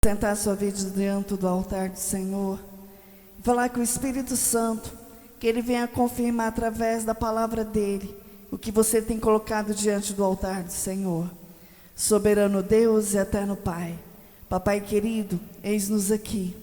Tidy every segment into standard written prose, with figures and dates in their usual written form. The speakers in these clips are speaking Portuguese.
Sentar sua vida diante do altar do Senhor, falar com o Espírito Santo, que Ele venha confirmar através da palavra dEle, o que você tem colocado diante do altar do Senhor. Soberano Deus e eterno Pai, Papai querido, eis-nos aqui.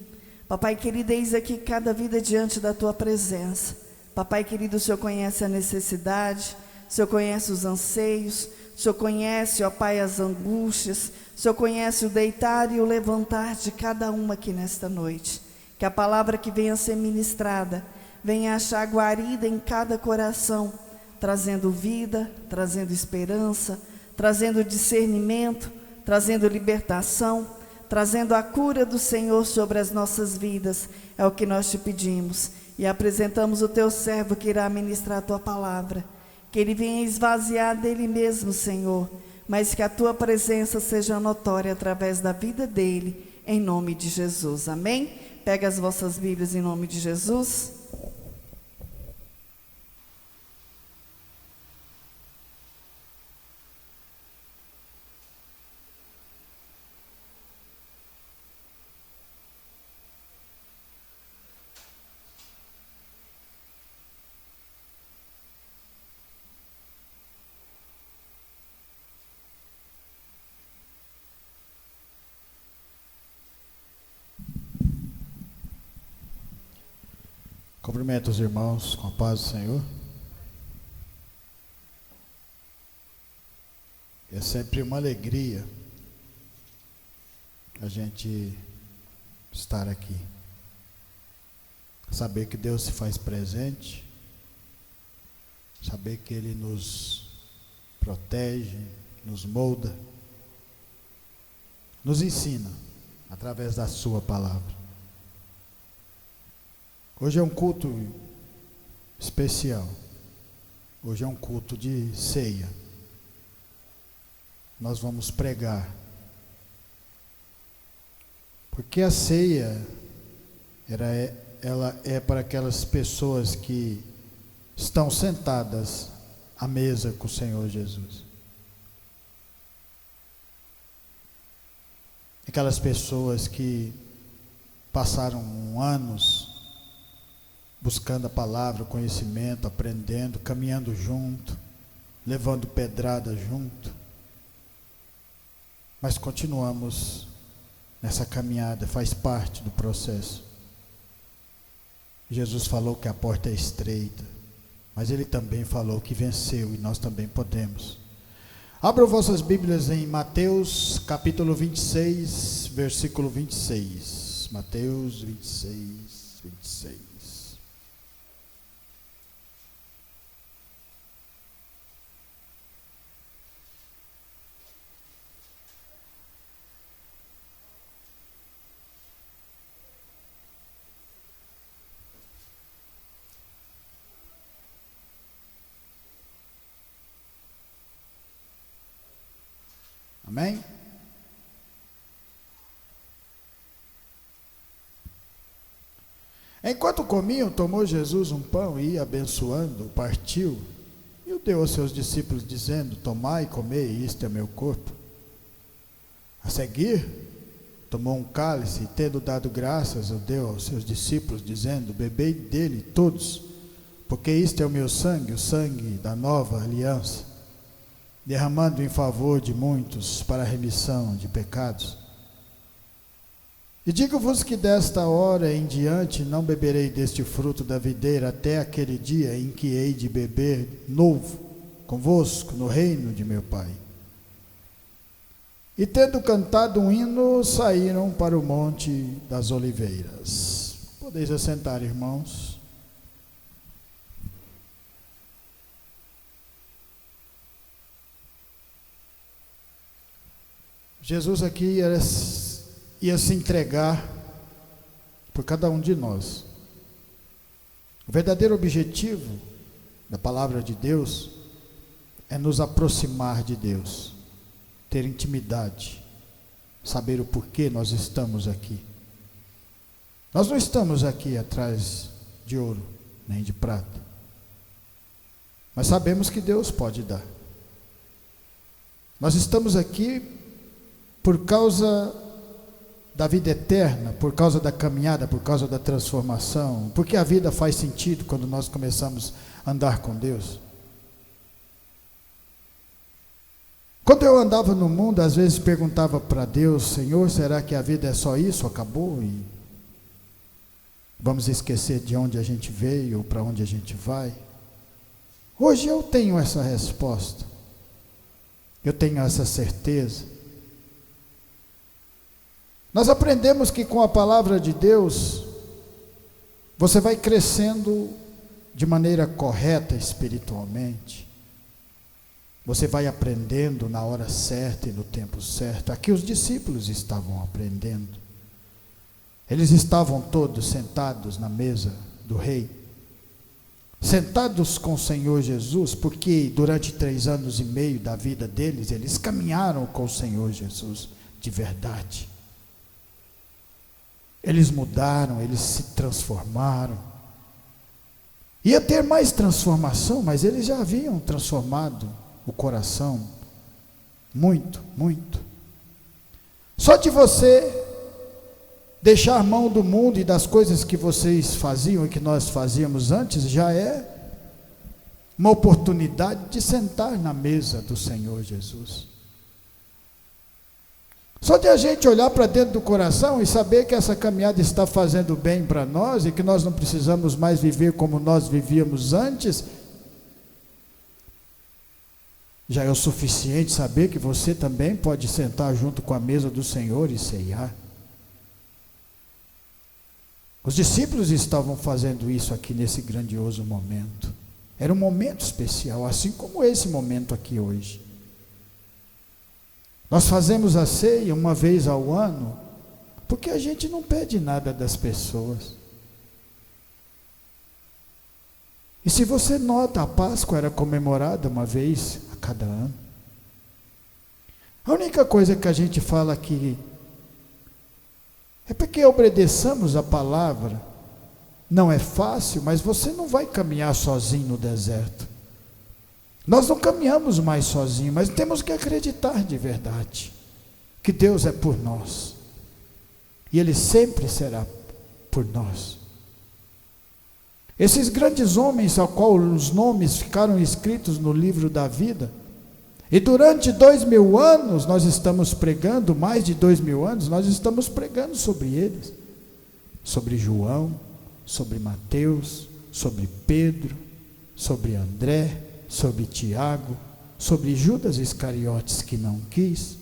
Papai querido, eis aqui cada vida diante da Tua presença. Papai querido, o Senhor conhece a necessidade, o Senhor conhece os anseios, o Senhor conhece, ó Pai, as angústias, o Senhor conhece o deitar e o levantar de cada uma aqui nesta noite. Que a palavra que venha a ser ministrada, venha achar guarida em cada coração, trazendo vida, trazendo esperança, trazendo discernimento, trazendo libertação, trazendo a cura do Senhor sobre as nossas vidas. É o que nós te pedimos e apresentamos o teu servo que irá ministrar a tua palavra. Que ele venha esvaziar dele mesmo, Senhor, mas que a tua presença seja notória através da vida dele, em nome de Jesus, amém? Pega as vossas Bíblias em nome de Jesus. Cumprimento os irmãos com a paz do Senhor. É sempre uma alegria a gente estar aqui. Saber que Deus se faz presente, saber que Ele nos protege, nos molda, nos ensina através da Sua palavra. Hoje é um culto especial. Hoje é um culto de ceia. Nós vamos pregar. Porque a ceia, ela é para aquelas pessoas que estão sentadas à mesa com o Senhor Jesus. Aquelas pessoas que passaram anos buscando a palavra, o conhecimento, aprendendo, caminhando junto, levando pedrada junto. Mas continuamos nessa caminhada, faz parte do processo. Jesus falou que a porta é estreita, mas Ele também falou que venceu e nós também podemos. Abram vossas Bíblias em Mateus capítulo 26, versículo 26. Mateus 26, 26. Amém? Enquanto comiam, tomou Jesus um pão e, abençoando, partiu e o deu aos seus discípulos, dizendo: tomai e comei, isto é meu corpo. A seguir, tomou um cálice e, tendo dado graças, o deu aos seus discípulos, dizendo: bebei dele todos, porque isto é o meu sangue, o sangue da nova aliança, derramando em favor de muitos para a remissão de pecados. E digo-vos que desta hora em diante não beberei deste fruto da videira até aquele dia em que hei de beber novo convosco no reino de meu Pai. E tendo cantado um hino, saíram para o monte das oliveiras. Podeis assentar, irmãos. Jesus aqui ia se entregar por cada um de nós. O verdadeiro objetivo da palavra de Deus é nos aproximar de Deus, ter intimidade, saber o porquê nós estamos aqui. Nós não estamos aqui atrás de ouro, nem de prata, mas sabemos que Deus pode dar. Nós estamos aqui por causa da vida eterna, por causa da caminhada, por causa da transformação, porque a vida faz sentido quando nós começamos a andar com Deus. Quando eu andava no mundo, às vezes perguntava para Deus: Senhor, será que a vida é só isso? Acabou e vamos esquecer de onde a gente veio ou para onde a gente vai? Hoje eu tenho essa resposta, eu tenho essa certeza. Nós aprendemos que com a palavra de Deus, você vai crescendo de maneira correta espiritualmente. Você vai aprendendo na hora certa e no tempo certo. Aqui os discípulos estavam aprendendo. Eles estavam todos sentados na mesa do rei, sentados com o Senhor Jesus, porque durante 3 anos e meio da vida deles, eles caminharam com o Senhor Jesus de verdade. Eles mudaram, eles se transformaram. Ia ter mais transformação, mas eles já haviam transformado o coração muito, muito. Só de você deixar mão do mundo e das coisas que vocês faziam e que nós fazíamos antes, já é uma oportunidade de sentar na mesa do Senhor Jesus. Só de a gente olhar para dentro do coração e saber que essa caminhada está fazendo bem para nós e que nós não precisamos mais viver como nós vivíamos antes, já é o suficiente saber que você também pode sentar junto com a mesa do Senhor e ceiar. Os discípulos estavam fazendo isso aqui nesse grandioso momento. Era um momento especial, assim como esse momento aqui hoje. Nós fazemos a ceia uma vez ao ano, porque a gente não pede nada das pessoas. E se você nota, a Páscoa era comemorada uma vez a cada ano. A única coisa que a gente fala aqui é porque obedeçamos a palavra. Não é fácil, mas você não vai caminhar sozinho no deserto. Nós não caminhamos mais sozinhos, mas temos que acreditar de verdade que Deus é por nós. E Ele sempre será por nós. Esses grandes homens, ao qual os nomes ficaram escritos no livro da vida, e durante 2000 anos nós estamos pregando, mais de 2000 anos, nós estamos pregando sobre eles. Sobre João, sobre Mateus, sobre Pedro, sobre André, sobre Tiago, sobre Judas Iscariotes que não quis.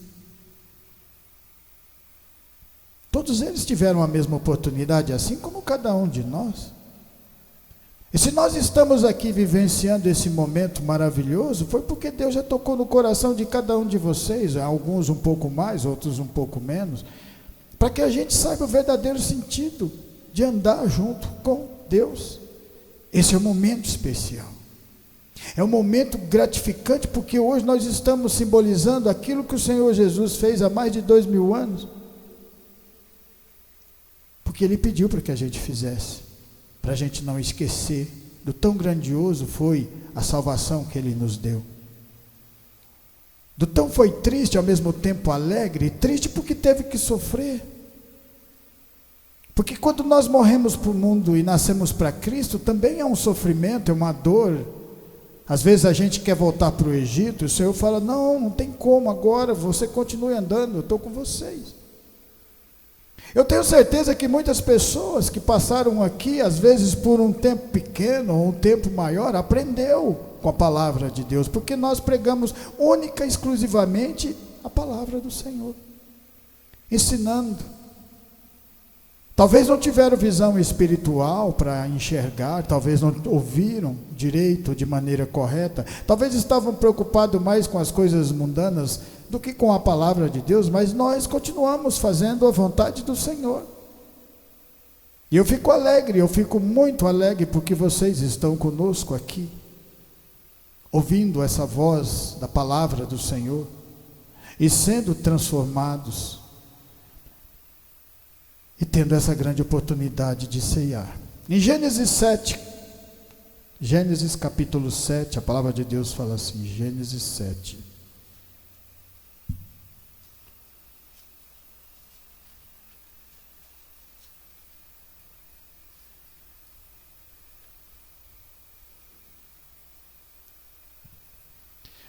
Todos eles tiveram a mesma oportunidade, assim como cada um de nós. E se nós estamos aqui vivenciando esse momento maravilhoso, foi porque Deus já tocou no coração de cada um de vocês, alguns um pouco mais, outros um pouco menos, para que a gente saiba o verdadeiro sentido de andar junto com Deus. Esse é um momento especial. É um momento gratificante, porque hoje nós estamos simbolizando aquilo que o Senhor Jesus fez há mais de 2000 anos. Porque Ele pediu para que a gente fizesse, para a gente não esquecer do tão grandioso foi a salvação que Ele nos deu. Do tão foi triste, ao mesmo tempo alegre, triste porque teve que sofrer. Porque quando nós morremos para o mundo e nascemos para Cristo, também é um sofrimento, é uma dor. Às vezes a gente quer voltar para o Egito, e o Senhor fala: não, não tem como agora, você continue andando, eu estou com vocês. Eu tenho certeza que muitas pessoas que passaram aqui, às vezes por um tempo pequeno ou um tempo maior, aprendeu com a palavra de Deus, porque nós pregamos única e exclusivamente a palavra do Senhor, ensinando. Talvez não tiveram visão espiritual para enxergar, talvez não ouviram direito de maneira correta, talvez estavam preocupados mais com as coisas mundanas do que com a palavra de Deus, mas nós continuamos fazendo a vontade do Senhor. E eu fico alegre, eu fico muito alegre porque vocês estão conosco aqui, ouvindo essa voz da palavra do Senhor e sendo transformados e tendo essa grande oportunidade de ceiar. Em Gênesis 7, Gênesis capítulo 7, a palavra de Deus fala assim, Gênesis 7.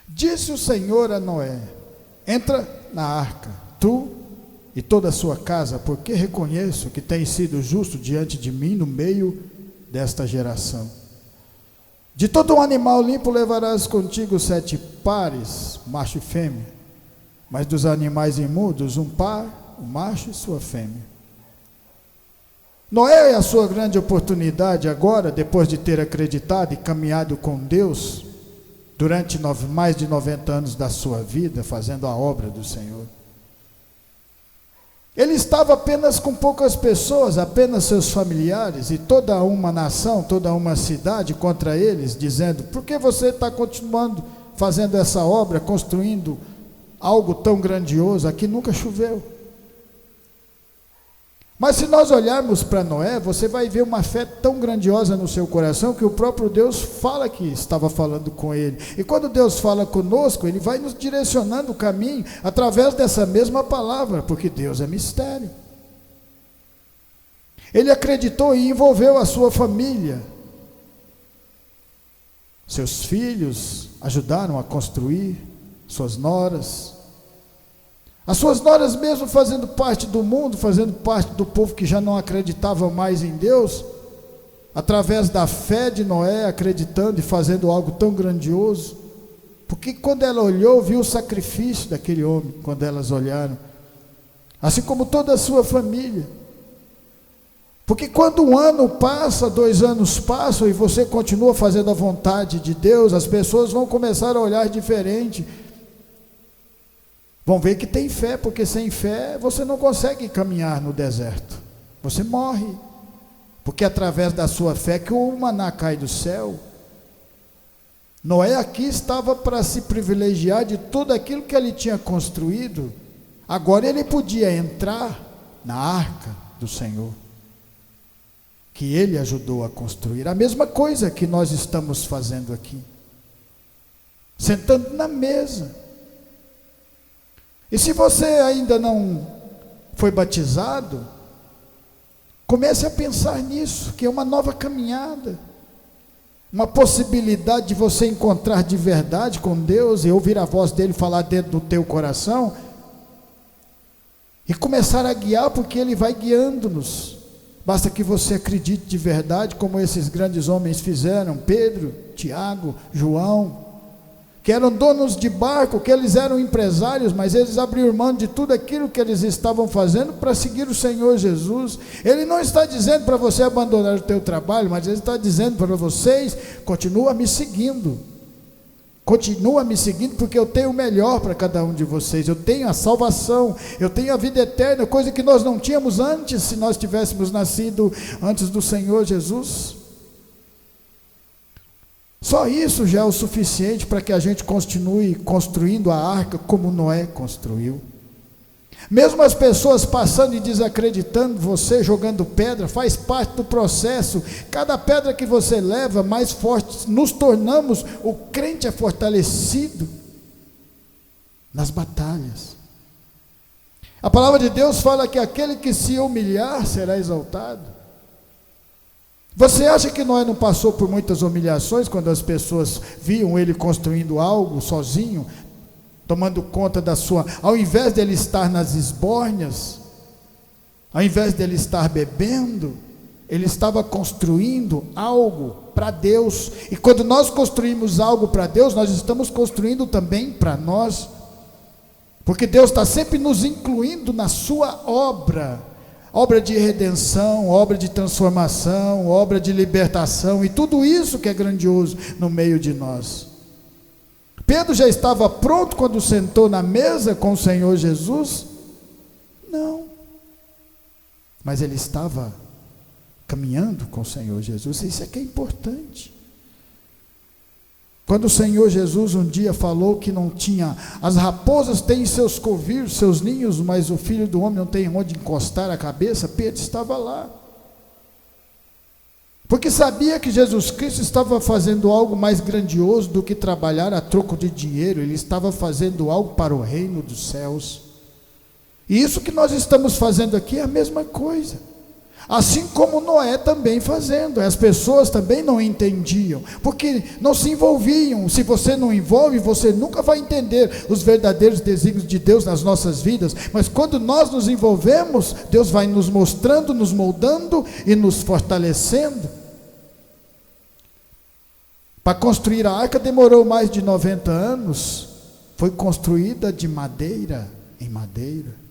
Disse o Senhor a Noé: entra na arca, tu e toda a sua casa, porque reconheço que tens sido justo diante de mim no meio desta geração. De todo um animal limpo levarás contigo 7 pares, macho e fêmea, mas dos animais imundos, um par, o macho e sua fêmea. Noé é a sua grande oportunidade agora, depois de ter acreditado e caminhado com Deus durante mais de 90 anos da sua vida, fazendo a obra do Senhor. Ele estava apenas com poucas pessoas, apenas seus familiares, e toda uma nação, toda uma cidade contra eles, dizendo: por que você está continuando fazendo essa obra, construindo algo tão grandioso? Aqui nunca choveu. Mas se nós olharmos para Noé, você vai ver uma fé tão grandiosa no seu coração, que o próprio Deus fala que estava falando com ele. E quando Deus fala conosco, Ele vai nos direcionando o caminho, através dessa mesma palavra, porque Deus é mistério. Ele acreditou e envolveu a sua família. Seus filhos ajudaram a construir, suas noras. As suas noras, mesmo fazendo parte do mundo, fazendo parte do povo que já não acreditava mais em Deus, através da fé de Noé, acreditando e fazendo algo tão grandioso, porque quando ela olhou, viu o sacrifício daquele homem, quando elas olharam, assim como toda a sua família. Porque quando 1 ano passa, 2 anos passam, e você continua fazendo a vontade de Deus, as pessoas vão começar a olhar diferente, vão ver que tem fé, porque sem fé você não consegue caminhar no deserto, você morre, porque é através da sua fé que o maná cai do céu. Noé aqui estava para se privilegiar de tudo aquilo que ele tinha construído. Agora ele podia entrar na arca do Senhor, que ele ajudou a construir. A mesma coisa que nós estamos fazendo aqui, sentando na mesa. E se você ainda não foi batizado, comece a pensar nisso, que é uma nova caminhada, uma possibilidade de você encontrar de verdade com Deus e ouvir a voz dele falar dentro do teu coração e começar a guiar, porque ele vai guiando-nos. Basta que você acredite de verdade, como esses grandes homens fizeram, Pedro, Tiago, João, que eram donos de barco, que eles eram empresários, mas eles abriram mão de tudo aquilo que eles estavam fazendo para seguir o Senhor Jesus. Ele não está dizendo para você abandonar o teu trabalho, mas Ele está dizendo para vocês: continua me seguindo, porque eu tenho o melhor para cada um de vocês. Eu tenho a salvação, eu tenho a vida eterna, coisa que nós não tínhamos antes, se nós tivéssemos nascido antes do Senhor Jesus. Só isso já é o suficiente para que a gente continue construindo a arca como Noé construiu. Mesmo as pessoas passando e desacreditando, você jogando pedra, faz parte do processo. Cada pedra que você leva, mais forte nos tornamos. O crente é fortalecido nas batalhas. A palavra de Deus fala que aquele que se humilhar será exaltado. Você acha que Noé não passou por muitas humilhações quando as pessoas viam ele construindo algo sozinho, tomando conta da sua, ao invés dele estar nas esbórnias, ao invés dele estar bebendo, ele estava construindo algo para Deus. E quando nós construímos algo para Deus, nós estamos construindo também para nós, porque Deus está sempre nos incluindo na sua obra de redenção, obra de transformação, obra de libertação, e tudo isso que é grandioso no meio de nós. Pedro já estava pronto quando sentou na mesa com o Senhor Jesus? Não, mas ele estava caminhando com o Senhor Jesus. Isso é que é importante. Quando o Senhor Jesus um dia falou que não tinha, as raposas têm seus covis, seus ninhos, mas o Filho do Homem não tem onde encostar a cabeça, Pedro estava lá, porque sabia que Jesus Cristo estava fazendo algo mais grandioso do que trabalhar a troco de dinheiro. Ele estava fazendo algo para o reino dos céus, e isso que nós estamos fazendo aqui é a mesma coisa. Assim como Noé também fazendo, as pessoas também não entendiam, porque não se envolviam. Se você não envolve, você nunca vai entender os verdadeiros desígnios de Deus nas nossas vidas. Mas quando nós nos envolvemos, Deus vai nos mostrando, nos moldando e nos fortalecendo. Para construir a arca demorou mais de 90 anos, foi construída de madeira em madeira.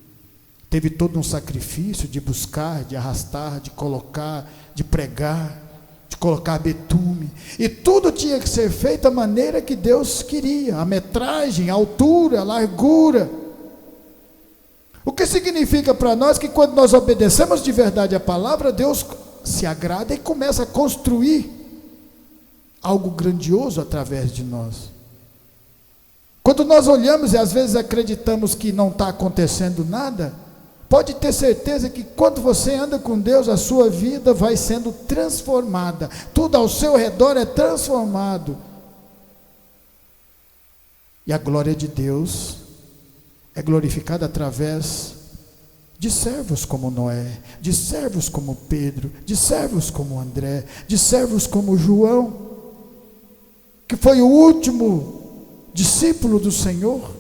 Teve todo um sacrifício de buscar, de arrastar, de colocar, de pregar, de colocar betume. E tudo tinha que ser feito da maneira que Deus queria. A metragem, a altura, a largura. O que significa para nós que quando nós obedecemos de verdade a palavra, Deus se agrada e começa a construir algo grandioso através de nós. Quando nós olhamos e às vezes acreditamos que não está acontecendo nada, pode ter certeza que quando você anda com Deus, a sua vida vai sendo transformada. Tudo ao seu redor é transformado. E a glória de Deus é glorificada através de servos como Noé, de servos como Pedro, de servos como André, de servos como João, que foi o último discípulo do Senhor.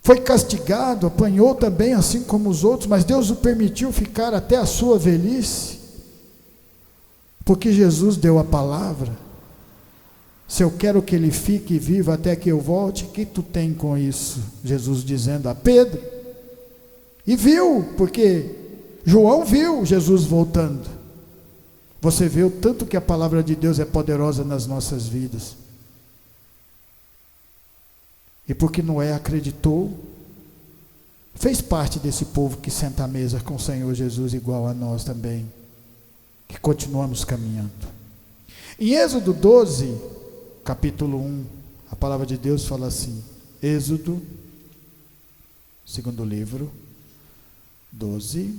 Foi castigado, apanhou também, assim como os outros, mas Deus o permitiu ficar até a sua velhice, porque Jesus deu a palavra. Se eu quero que ele fique vivo até que eu volte, o que tu tem com isso? Jesus dizendo a Pedro, e viu, porque João viu Jesus voltando. Você vê o tanto que a palavra de Deus é poderosa nas nossas vidas. E porque Noé acreditou, fez parte desse povo que senta à mesa com o Senhor Jesus, igual a nós também, que continuamos caminhando. Em Êxodo 12, capítulo 1, a palavra de Deus fala assim, Êxodo, segundo livro, 12,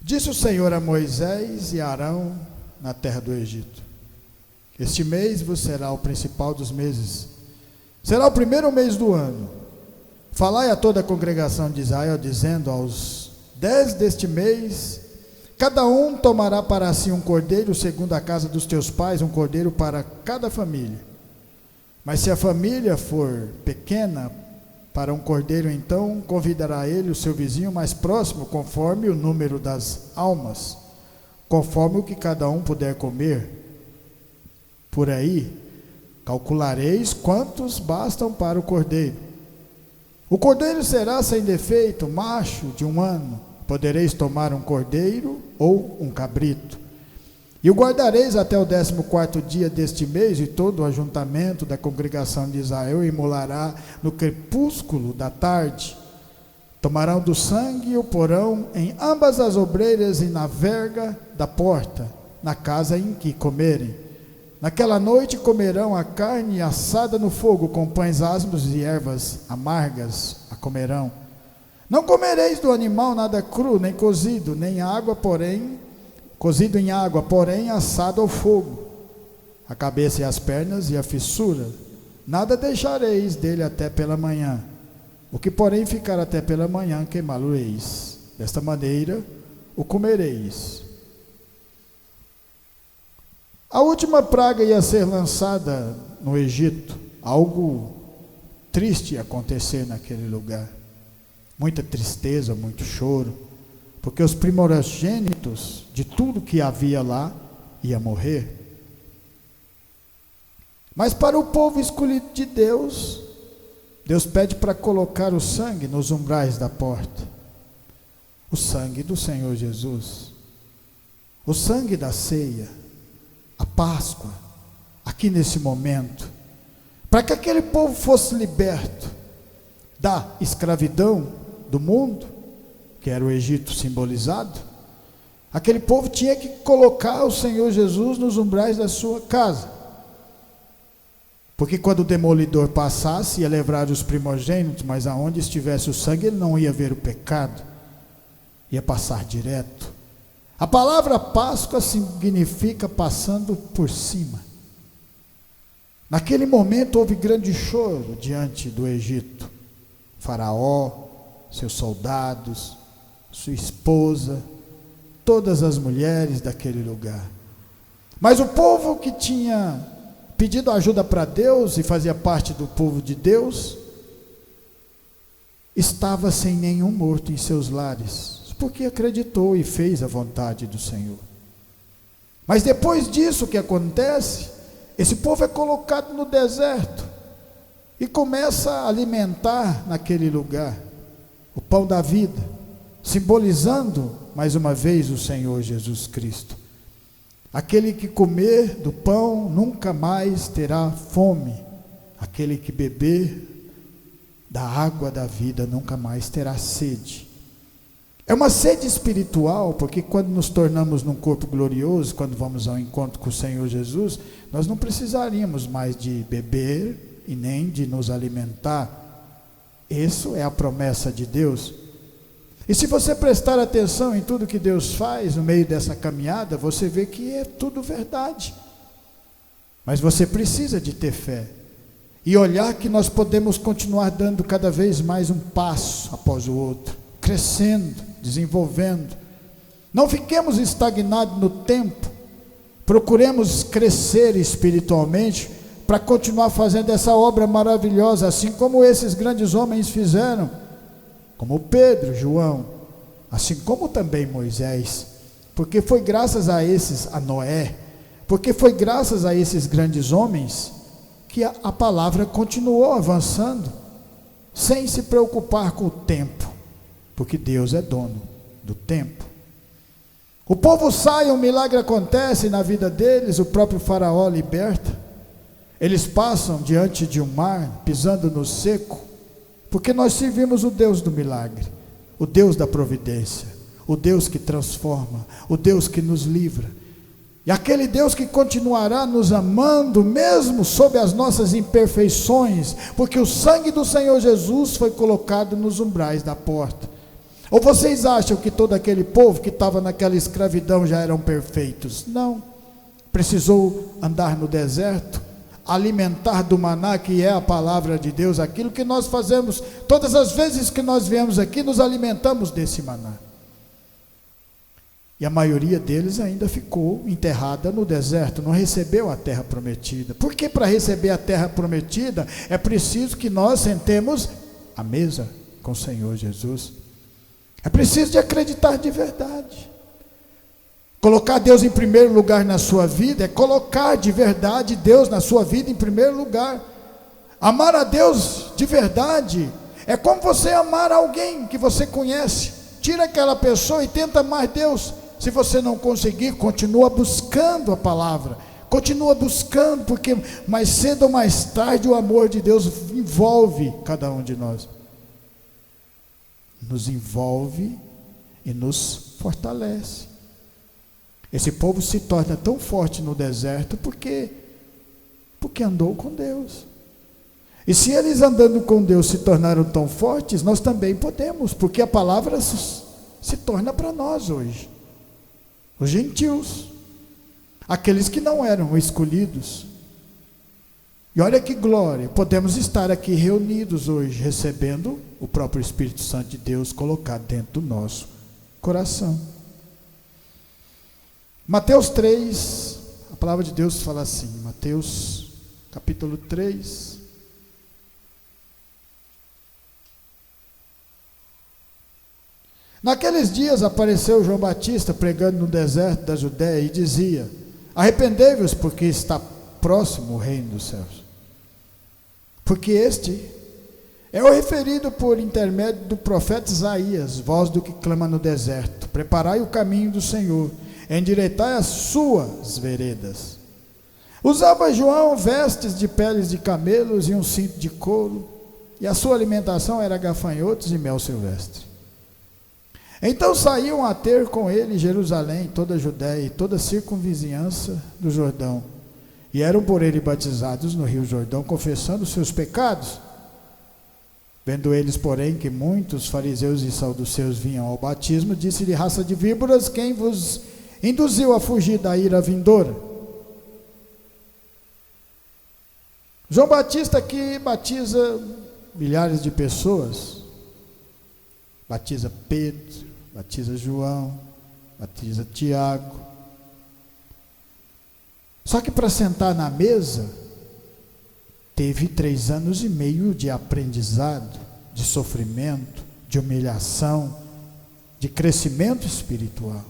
disse o Senhor a Moisés e a Arão na terra do Egito: este mês vos será o principal dos meses, será o primeiro mês do ano. Falai a toda a congregação de Israel, dizendo: aos 10 deste mês, cada um tomará para si um cordeiro, segundo a casa dos teus pais, um cordeiro para cada família. Mas se a família for pequena, para um cordeiro, então convidará ele o seu vizinho mais próximo, conforme o número das almas, conforme o que cada um puder comer. Por aí calculareis quantos bastam para o cordeiro. O cordeiro será sem defeito, macho de 1 ano. Podereis tomar um cordeiro ou um cabrito. E o guardareis até o 14º dia deste mês, e todo o ajuntamento da congregação de Israel imolará no crepúsculo da tarde. Tomarão do sangue e o porão em ambas as obreiras e na verga da porta, na casa em que comerem. Naquela noite comerão a carne assada no fogo, com pães asmos e ervas amargas a comerão. Não comereis do animal nada cru, nem cozido, nem água, porém cozido em água, porém assado ao fogo, a cabeça e as pernas e a fissura, nada deixareis dele até pela manhã. O que porém ficar até pela manhã, queimá-lo-eis. Desta maneira o comereis. A última praga ia ser lançada no Egito. Algo triste ia acontecer naquele lugar. Muita tristeza, muito choro, porque os primogênitos de tudo que havia lá ia morrer. Mas para o povo escolhido de Deus, Deus pede para colocar o sangue nos umbrais da porta. O sangue do Senhor Jesus, o sangue da ceia, a Páscoa, aqui nesse momento, para que aquele povo fosse liberto da escravidão do mundo, que era o Egito simbolizado. Aquele povo tinha que colocar o Senhor Jesus nos umbrais da sua casa, porque quando o demolidor passasse, ia levar os primogênitos, mas aonde estivesse o sangue, ele não ia ver o pecado, ia passar direto. A palavra Páscoa significa passando por cima. Naquele momento houve grande choro diante do Egito. Faraó, seus soldados, sua esposa, todas as mulheres daquele lugar. Mas o povo que tinha pedido ajuda para Deus e fazia parte do povo de Deus, estava sem nenhum morto em seus lares, porque acreditou e fez a vontade do Senhor. Mas depois disso que acontece, esse povo é colocado no deserto e começa a alimentar naquele lugar o pão da vida, simbolizando mais uma vez o Senhor Jesus Cristo. Aquele que comer do pão nunca mais terá fome, aquele que beber da água da vida nunca mais terá sede. É uma sede espiritual, porque quando nos tornamos num corpo glorioso, quando vamos ao encontro com o Senhor Jesus, nós não precisaríamos mais de beber e nem de nos alimentar. Isso é a promessa de Deus. E se você prestar atenção em tudo que Deus faz no meio dessa caminhada, você vê que é tudo verdade. Mas você precisa de ter fé e olhar que nós podemos continuar dando cada vez mais um passo após o outro, crescendo, desenvolvendo. Não fiquemos estagnados no tempo, procuremos crescer espiritualmente para continuar fazendo essa obra maravilhosa, assim como esses grandes homens fizeram, como Pedro, João, assim como também Moisés, porque foi graças a Noé, porque foi graças a esses grandes homens que a palavra continuou avançando, sem se preocupar com o tempo, porque Deus é dono do tempo. O povo sai, um milagre acontece na vida deles, o próprio Faraó liberta, eles passam diante de um mar, pisando no seco, porque nós servimos o Deus do milagre, o Deus da providência, o Deus que transforma, o Deus que nos livra, e aquele Deus que continuará nos amando, mesmo sob as nossas imperfeições, porque o sangue do Senhor Jesus foi colocado nos umbrais da porta. Ou vocês acham que todo aquele povo que estava naquela escravidão já eram perfeitos? Não, precisou andar no deserto, alimentar do maná, que é a palavra de Deus, aquilo que nós fazemos, todas as vezes que nós viemos aqui, nos alimentamos desse maná. E a maioria deles ainda ficou enterrada no deserto, não recebeu a terra prometida. Porque para receber a terra prometida, é preciso que nós sentemos à mesa com o Senhor Jesus. É preciso de acreditar de verdade. Colocar Deus em primeiro lugar na sua vida, é colocar de verdade Deus na sua vida em primeiro lugar. Amar a Deus de verdade, é como você amar alguém que você conhece. Tira aquela pessoa e tenta amar Deus. Se você não conseguir, continua buscando a palavra, continua buscando, porque mais cedo ou mais tarde o amor de Deus envolve cada um de nós, nos envolve e nos fortalece. Esse povo se torna tão forte no deserto porque andou com Deus. E se eles andando com Deus se tornaram tão fortes, nós também podemos, porque a palavra se torna para nós hoje. Os gentios, aqueles que não eram escolhidos. E olha que glória, podemos estar aqui reunidos hoje, recebendo o próprio Espírito Santo de Deus colocado dentro do nosso coração. Mateus 3, a palavra de Deus fala assim, Mateus capítulo 3, naqueles dias apareceu João Batista pregando no deserto da Judéia e dizia: arrependei-vos, porque está próximo o reino dos céus. Porque este é o referido por intermédio do profeta Isaías, voz do que clama no deserto: preparai o caminho do Senhor, endireitai as suas veredas. Usava João vestes de peles de camelos e um cinto de couro, e a sua alimentação era gafanhotos e mel silvestre. Então saíam a ter com ele Jerusalém, toda a Judéia e toda a circunvizinhança do Jordão, e eram por ele batizados no rio Jordão, confessando seus pecados. Vendo eles, porém, que muitos fariseus e saduceus vinham ao batismo, disse-lhe: raça de víboras, quem vos induziu a fugir da ira vindoura. João Batista aqui batiza milhares de pessoas, batiza Pedro, batiza João, batiza Tiago. Só que para sentar na mesa, teve 3 anos e meio de aprendizado, de sofrimento, de humilhação, de crescimento espiritual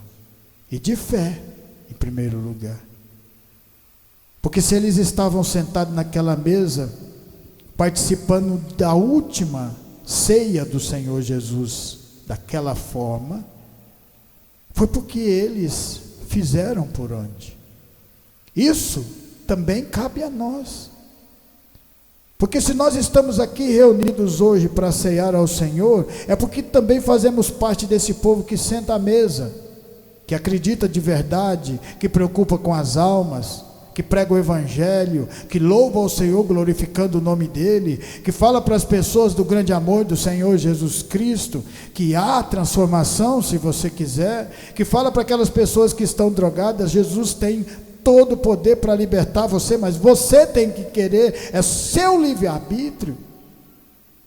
e de fé, em primeiro lugar. Porque se eles estavam sentados naquela mesa, participando da última ceia do Senhor Jesus, daquela forma, foi porque eles fizeram por onde. Isso também cabe a nós. Porque se nós estamos aqui reunidos hoje para ceiar ao Senhor, é porque também fazemos parte desse povo que senta à mesa, que acredita de verdade, que preocupa com as almas, que prega o Evangelho, que louva ao Senhor glorificando o nome dEle, que fala para as pessoas do grande amor do Senhor Jesus Cristo, que há transformação se você quiser, que fala para aquelas pessoas que estão drogadas, Jesus tem todo o poder para libertar você, mas você tem que querer, é seu livre-arbítrio.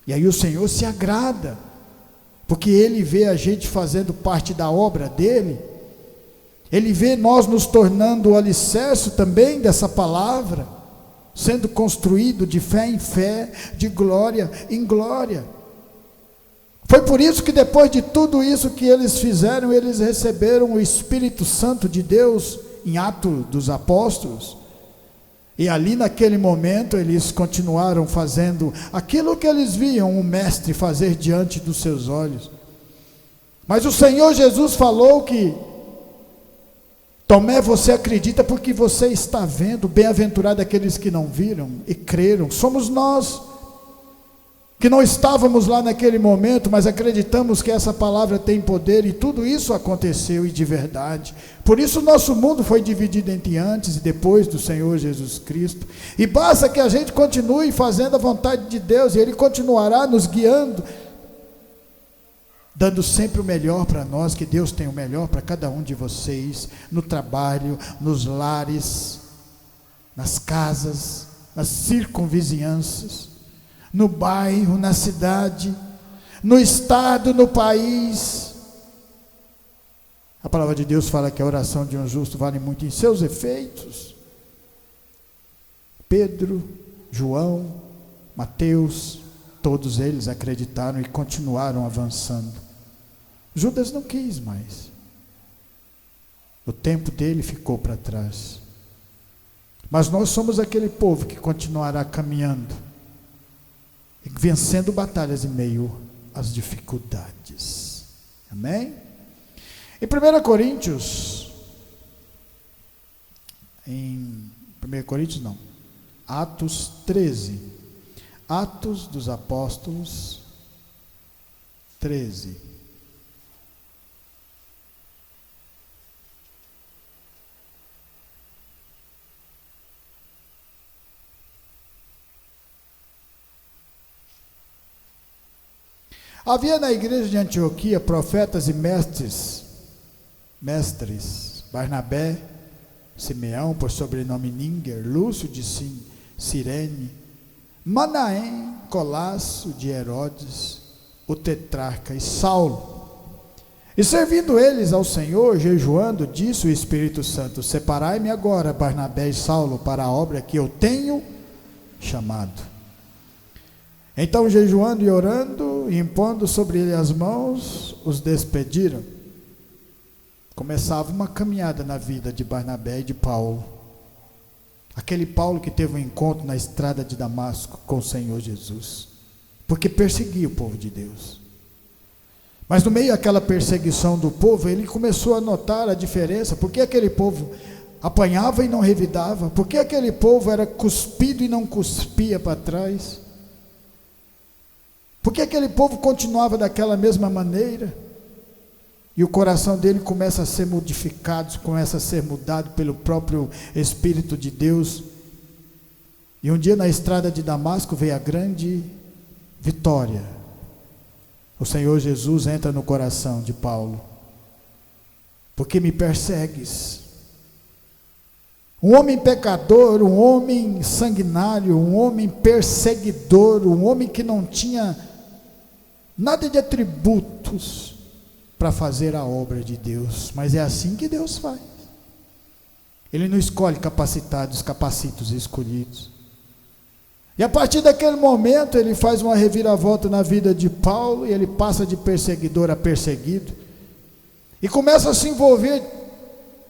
E aí o Senhor se agrada, porque Ele vê a gente fazendo parte da obra dEle, Ele vê nós nos tornando o alicerce também dessa palavra, sendo construído de fé em fé, de glória em glória. Foi por isso que depois de tudo isso que eles fizeram, eles receberam o Espírito Santo de Deus em Atos dos Apóstolos. E ali naquele momento eles continuaram fazendo aquilo que eles viam o Mestre fazer diante dos seus olhos. Mas o Senhor Jesus falou que Tomé, você acredita porque você está vendo, bem-aventurado aqueles que não viram e creram. Somos nós, que não estávamos lá naquele momento, mas acreditamos que essa palavra tem poder, e tudo isso aconteceu, e de verdade. Por isso o nosso mundo foi dividido entre antes e depois do Senhor Jesus Cristo, e basta que a gente continue fazendo a vontade de Deus, e Ele continuará nos guiando, dando sempre o melhor para nós, que Deus tem o melhor para cada um de vocês, no trabalho, nos lares, nas casas, nas circunvizinhanças, no bairro, na cidade, no estado, no país. A palavra de Deus fala que a oração de um justo vale muito em seus efeitos. Pedro, João, Mateus, todos eles acreditaram e continuaram avançando. Judas não quis mais. O tempo dele ficou para trás. Mas nós somos aquele povo que continuará caminhando e vencendo batalhas em meio às dificuldades. Amém? Em 1 Coríntios, Atos 13, Atos dos Apóstolos 13. Havia na igreja de Antioquia profetas e mestres, Barnabé, Simeão, por sobrenome Níger, Lúcio de Cirene, Manaém, Colasso de Herodes, o tetrarca, e Saulo. E servindo eles ao Senhor, jejuando, disse o Espírito Santo: separai-me agora Barnabé e Saulo para a obra que eu tenho chamado. Então, jejuando e orando, e impondo sobre ele as mãos, os despediram. Começava uma caminhada na vida de Barnabé e de Paulo. Aquele Paulo que teve um encontro na estrada de Damasco com o Senhor Jesus, porque perseguia o povo de Deus. Mas no meio daquela perseguição do povo, ele começou a notar a diferença, porque aquele povo apanhava e não revidava, porque aquele povo era cuspido e não cuspia para trás, porque aquele povo continuava daquela mesma maneira. E o coração dele começa a ser modificado, começa a ser mudado pelo próprio Espírito de Deus. E um dia na estrada de Damasco veio a grande vitória. O Senhor Jesus entra no coração de Paulo. porque me persegues. Um homem pecador, um homem sanguinário, um homem perseguidor, um homem que não tinha nada de atributos para fazer a obra de Deus, mas é assim que Deus faz. Ele não escolhe capacitados, capacita os escolhidos. E a partir daquele momento ele faz uma reviravolta na vida de Paulo, e ele passa de perseguidor a perseguido, e começa a se envolver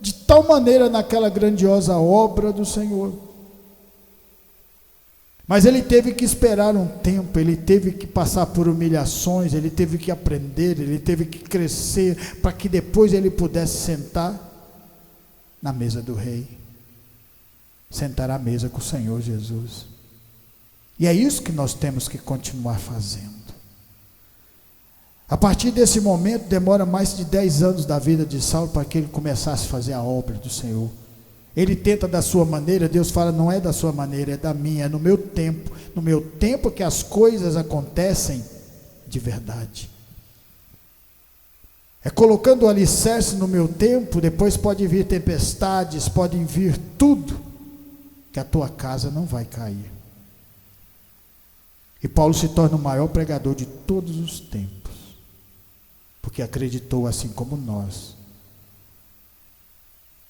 de tal maneira naquela grandiosa obra do Senhor. Mas ele teve que esperar um tempo, ele teve que passar por humilhações, ele teve que aprender, ele teve que crescer, para que depois ele pudesse sentar na mesa do rei, sentar à mesa com o Senhor Jesus. E é isso que nós temos que continuar fazendo. A partir desse momento, demora mais de 10 anos da vida de Saulo para que ele começasse a fazer a obra do Senhor. Ele tenta da sua maneira, Deus fala, não é da sua maneira, é da minha, é no meu tempo que as coisas acontecem de verdade. É colocando o alicerce no meu tempo, depois pode vir tempestades, podem vir tudo, que a tua casa não vai cair. E Paulo se torna o maior pregador de todos os tempos, porque acreditou assim como nós.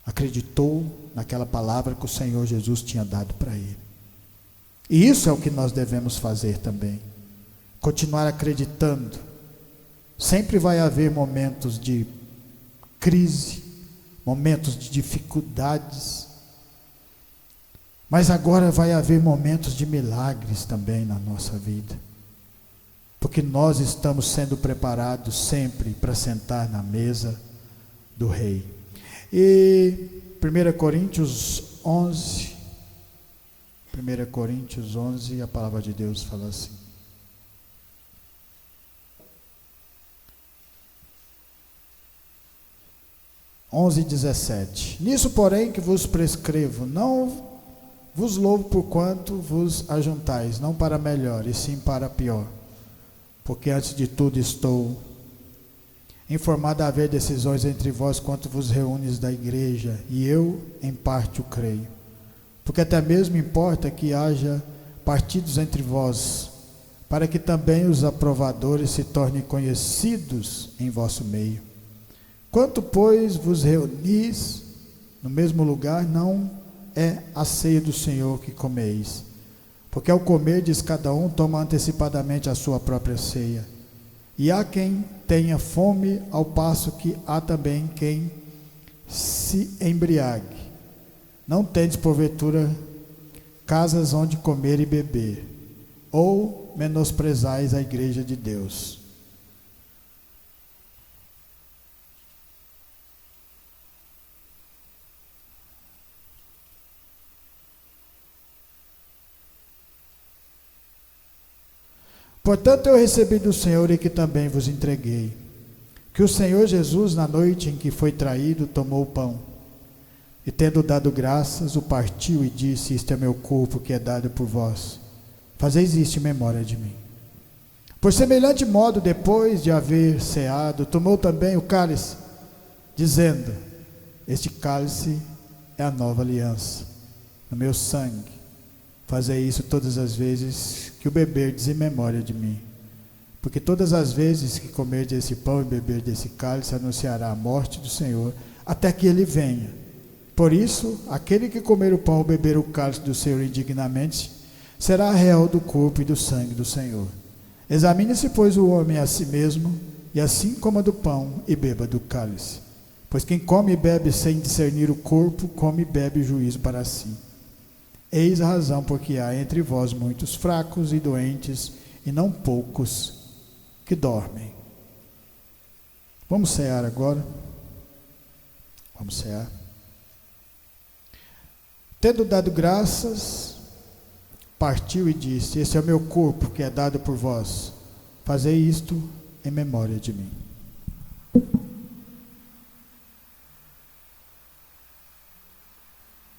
Acreditou naquela palavra que o Senhor Jesus tinha dado para ele. E isso é o que nós devemos fazer também. Continuar acreditando. Sempre vai haver momentos de crise, momentos de dificuldades, mas agora vai haver momentos de milagres também na nossa vida, porque nós estamos sendo preparados sempre para sentar na mesa do Rei. E 1 Coríntios 11, a palavra de Deus fala assim: (11, 17) Nisso, porém, que vos prescrevo, não vos louvo por quanto vos ajuntais, não para melhor, e sim para pior, porque antes de tudo estou informado a haver decisões entre vós quanto vos reúnes da igreja, e eu em parte o creio, porque até mesmo importa que haja partidos entre vós, para que também os aprovadores se tornem conhecidos em vosso meio. Quanto, pois, vos reunis no mesmo lugar, não é a ceia do Senhor que comeis, porque ao comerdes cada um toma antecipadamente a sua própria ceia. E há quem tenha fome, ao passo que há também quem se embriague. Não tendes, porventura, casas onde comer e beber, ou menosprezais a igreja de Deus. Portanto, eu recebi do Senhor e que também vos entreguei, que o Senhor Jesus, na noite em que foi traído, tomou o pão, e tendo dado graças, o partiu e disse: Isto é meu corpo que é dado por vós, fazeis isto em memória de mim. Por semelhante modo, depois de haver ceado, tomou também o cálice, dizendo: Este cálice é a nova aliança, no meu sangue. Fazei isso todas as vezes que o beberdes em memória de mim. Porque todas as vezes que comerdes esse pão e beberdes desse cálice, anunciará a morte do Senhor, até que ele venha. Por isso, aquele que comer o pão ou beber o cálice do Senhor indignamente, será réu do corpo e do sangue do Senhor. Examine-se, pois, o homem a si mesmo, e assim coma do pão e beba do cálice. Pois quem come e bebe sem discernir o corpo, come e bebe juízo para si. Eis a razão porque há entre vós muitos fracos e doentes, e não poucos que dormem. Vamos cear agora. Vamos cear. Tendo dado graças, partiu e disse: Esse é o meu corpo que é dado por vós. Fazei isto em memória de mim.